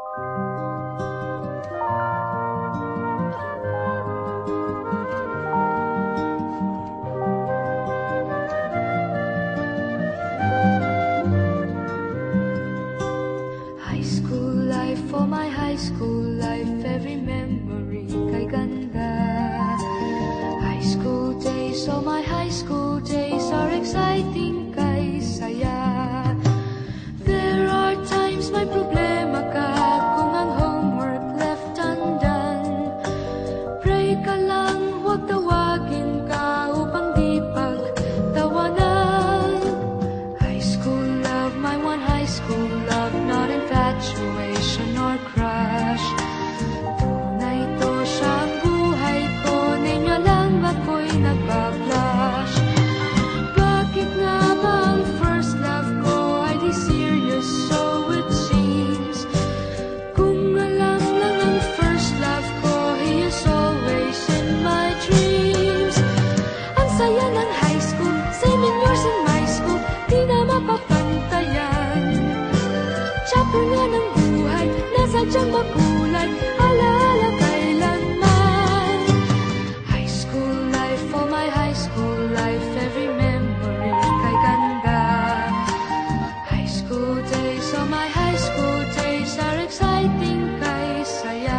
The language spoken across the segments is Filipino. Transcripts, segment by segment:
High school life, for my high school life, every memory kay ganda. High school days, oh my high school days are exciting kay saya. There are times may problema ka kung ang homework left undone. Pray ka lang, huwag tawagin ka upang di pagtawanan. High school love, my one high school love, not infatuation or crush. Tunay to siyang buhay ko, ninyo lang ako'y nagbablush. Bakit nga ba ang first love ko ay di serious, so it seems? Kung alam lang ang first love ko, he is always in my dreams. Ang saya ng high school, 7 years in my school, di na mapapantayan. Chapter nga ng buhay, nasadyang makulay, alaala kailanman. High school life, oh my high school life, every memory kay ganda. High school days, oh my high school days are exciting kay saya.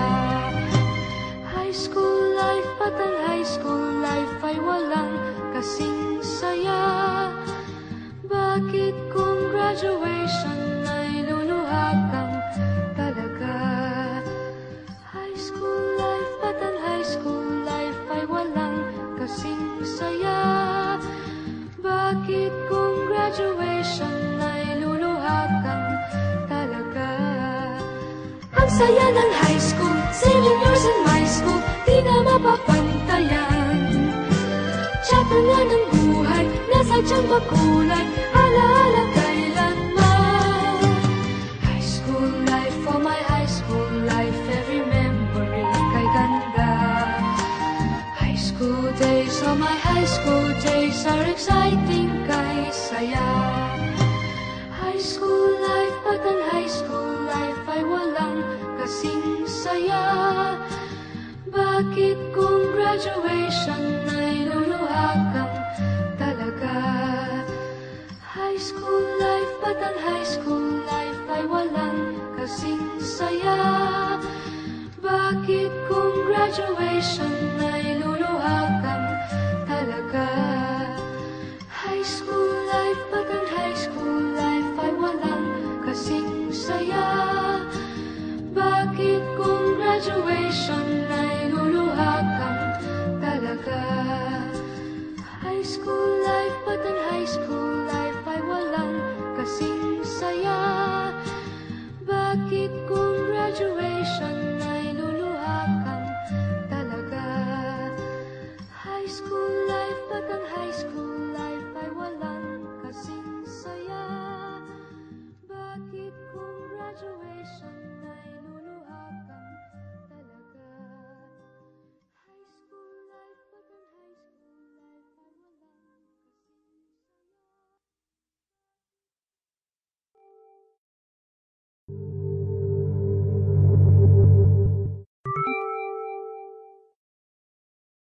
High school life, at ang high school life ay walang kasing saya. Bakit kung graduation ay luluha kang talaga? High school life, at ang high school life ay walang kasing saya. Bakit kung graduation ay luluha kang talaga? Ang saya ng high school, 7 years in my school, di na mapapantayan. Chapter nga ng buhay, nasadyang makulay, alaala kailanman. High school life, oh my high school life, every memory kay ganda. High school days, oh my high school days are exciting kay saya. High school life, at ang high school life ay walang kasing saya. Bakit kung graduation ay luluha kang talaga? High school life, at ang high school life ay walang kasing saya. Bakit kung graduation ay